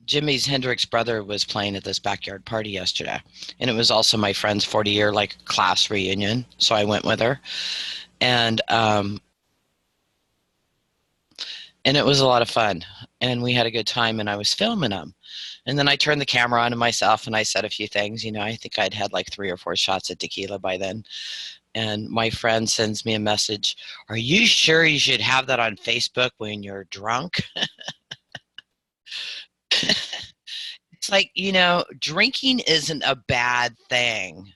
Jimmy's Hendrix brother was playing at this backyard party yesterday, and it was also my friend's 40-year like class reunion, so I went with her, and and it was a lot of fun, and we had a good time, and I was filming them, and then I turned the camera on to myself, and I said a few things. I think I'd had like 3 or 4 shots of tequila by then, and my friend sends me a message, "Are you sure you should have that on Facebook when you're drunk?" It's like, drinking isn't a bad thing.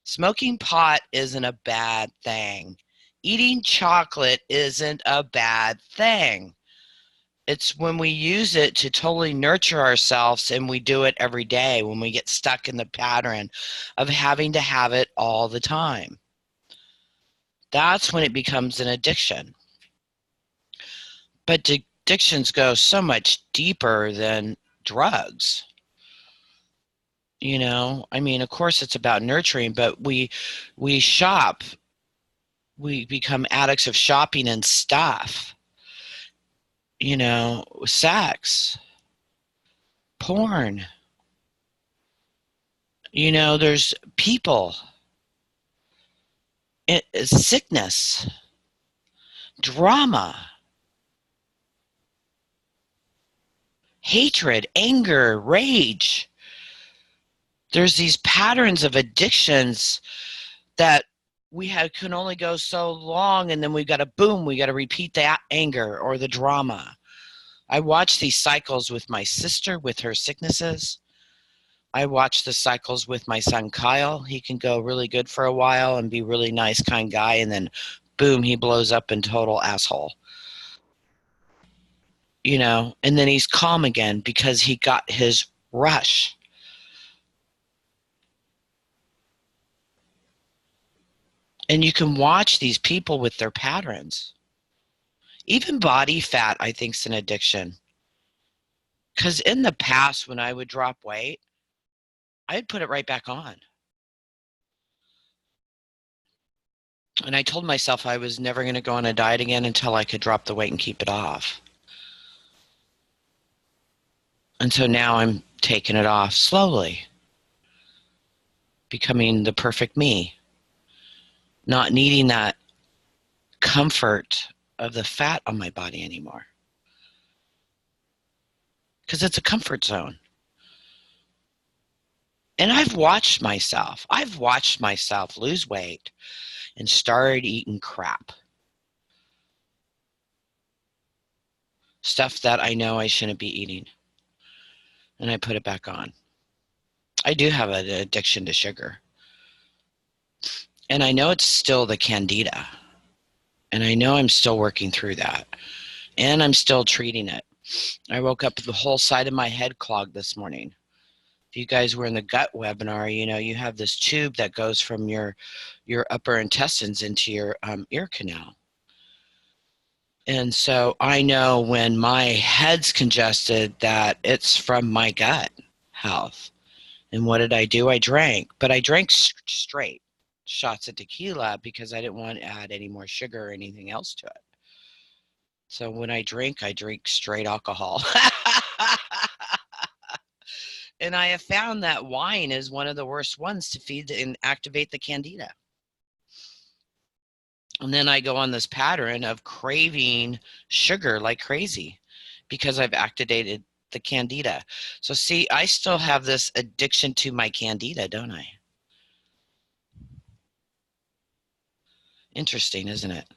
Smoking pot isn't a bad thing. Eating chocolate isn't a bad thing. It's when we use it to totally nurture ourselves and we do it every day, when we get stuck in the pattern of having to have it all the time. That's when it becomes an addiction. But addictions go so much deeper than drugs. Of course it's about nurturing, but we shop. We become addicts of shopping and stuff. Sex, porn. There's people, sickness, drama, hatred, anger, rage. There's these patterns of addictions that can only go so long, and then we got to repeat that anger or the drama. I watch these cycles with my sister with her sicknesses. I watch the cycles with my son Kyle. He can go really good for a while and be really nice, kind guy, and then boom, he blows up in total asshole. And then he's calm again because he got his rush. And you can watch these people with their patterns. Even body fat, I think, is an addiction. Because in the past, when I would drop weight, I'd put it right back on. And I told myself I was never going to go on a diet again until I could drop the weight and keep it off. And so now I'm taking it off slowly, becoming the perfect me, not needing that comfort of the fat on my body anymore. Because it's a comfort zone. And I've watched myself lose weight and started eating crap. Stuff that I know I shouldn't be eating. And I put it back on. I do have an addiction to sugar. And I know it's still the candida. And I know I'm still working through that. And I'm still treating it. I woke up with the whole side of my head clogged this morning. If you guys were in the gut webinar, you have this tube that goes from your upper intestines into your ear canal. And so I know when my head's congested that it's from my gut health. And what did I do? I drank. But I drank straight shots of tequila because I didn't want to add any more sugar or anything else to it. So when I drink straight alcohol. And I have found that wine is one of the worst ones to feed and activate the candida. And then I go on this pattern of craving sugar like crazy because I've activated the candida. So see, I still have this addiction to my candida, don't I? Interesting, isn't it?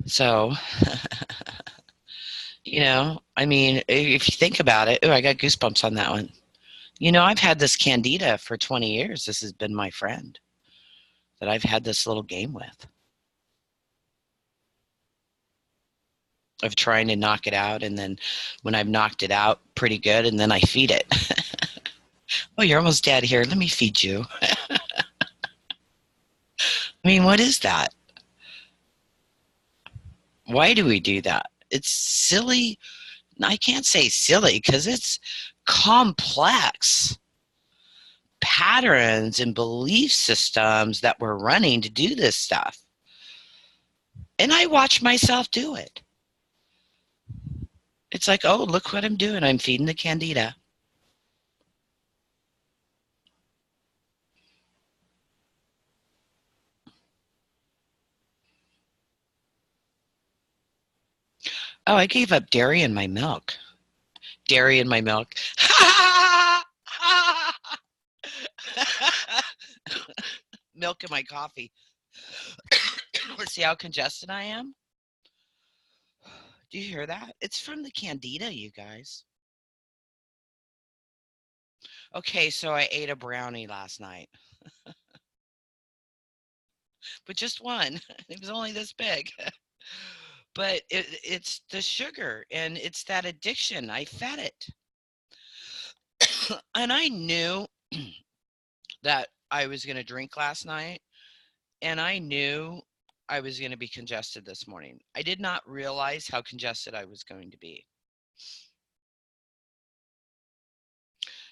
So, if you think about it, I got goosebumps on that one. I've had this candida for 20 years. This has been my friend that I've had this little game with of trying to knock it out. And then when I've knocked it out pretty good, and then I feed it. Oh, you're almost dead here. Let me feed you. What is that? Why do we do that? It's silly. I can't say silly because it's complex patterns and belief systems that we're running to do this stuff. And I watch myself do it. It's like, oh, look what I'm doing. I'm feeding the candida. Oh, I gave up dairy in my milk. Dairy in my milk. Milk in my coffee. Let's see how congested I am. Do you hear that? It's from the candida, you guys. Okay, so I ate a brownie last night, but just one. It was only this big. But it's the sugar and it's that addiction. I fed it. And I knew that I was going to drink last night, and I knew I was going to be congested this morning. I did not realize how congested I was going to be.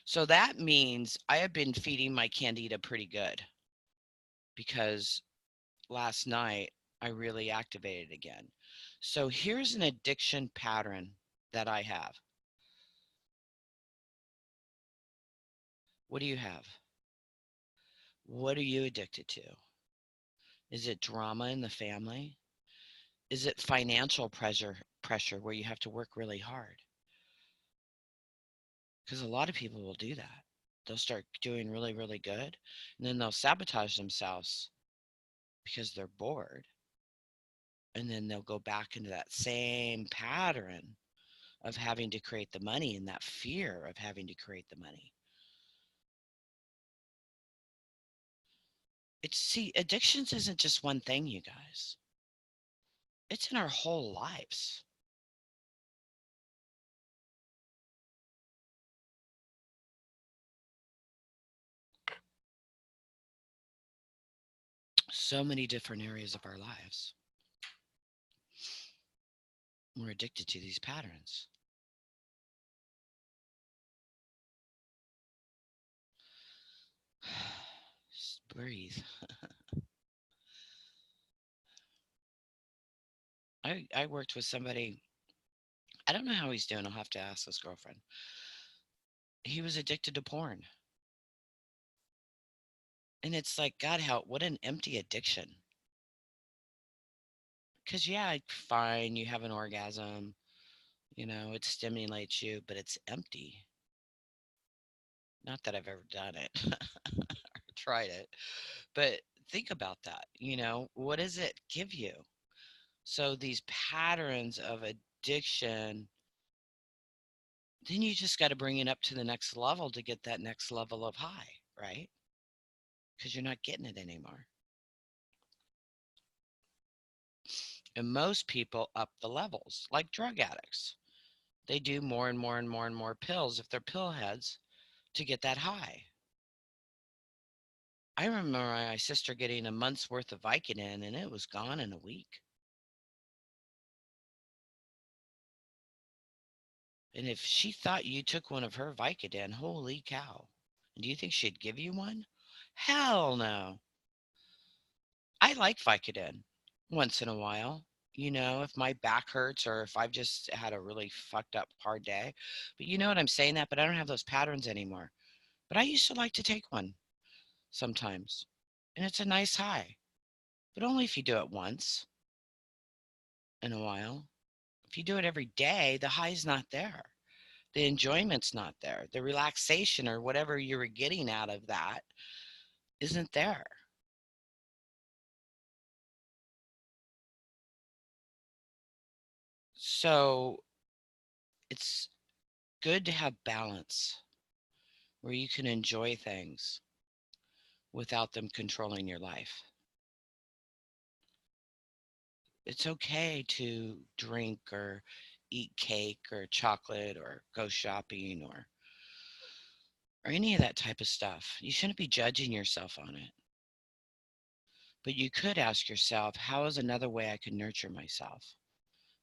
So that means I have been feeding my candida pretty good because last night I really activated again. So here's an addiction pattern that I have. What do you have? What are you addicted to? Is it drama in the family? Is it financial pressure where you have to work really hard? Because a lot of people will do that. They'll start doing really, really good, and then they'll sabotage themselves because they're bored. And then they'll go back into that same pattern of having to create the money and that fear of having to create the money. Addictions isn't just one thing, you guys. It's in our whole lives. So many different areas of our lives. We're addicted to these patterns. Just breathe. I worked with somebody. I don't know how he's doing. I'll have to ask his girlfriend. He was addicted to porn. And it's like, God, what an empty addiction. Because, yeah, fine, you have an orgasm, it stimulates you, but it's empty. Not that I've ever done it or tried it, but think about that. What does it give you? So, these patterns of addiction, then you just got to bring it up to the next level to get that next level of high, right? Because you're not getting it anymore. And most people up the levels, like drug addicts. They do more and more and more and more pills if they're pill heads to get that high. I remember my sister getting a month's worth of Vicodin and it was gone in a week. And if she thought you took one of her Vicodin, holy cow. Do you think she'd give you one? Hell no. I like Vicodin once in a while. If my back hurts or if I've just had a really fucked up hard day. But you know what I'm saying that, but I don't have those patterns anymore. But I used to like to take one sometimes. And it's a nice high, but only if you do it once in a while. If you do it every day, the high's not there. The enjoyment's not there. The relaxation or whatever you were getting out of that isn't there. So it's good to have balance where you can enjoy things without them controlling your life. It's okay to drink or eat cake or chocolate or go shopping or any of that type of stuff. You shouldn't be judging yourself on it. But you could ask yourself, how is another way I can nurture myself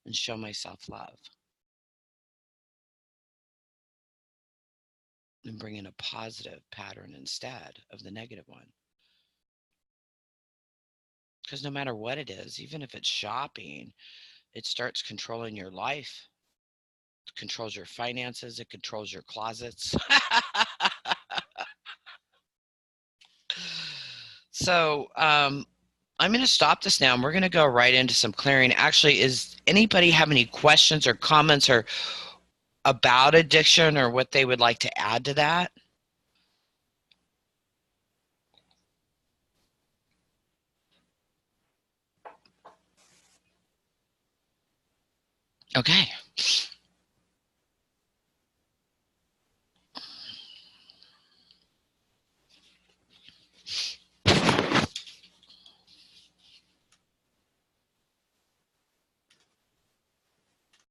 and show myself love and bring in a positive pattern instead of the negative one? Because no matter what it is, even if it's shopping, it starts controlling your life. It controls your finances. It controls your closets. So I'm going to stop this now, and we're going to go right into some clearing. Actually, is anybody have any questions or comments or about addiction or what they would like to add to that? Okay.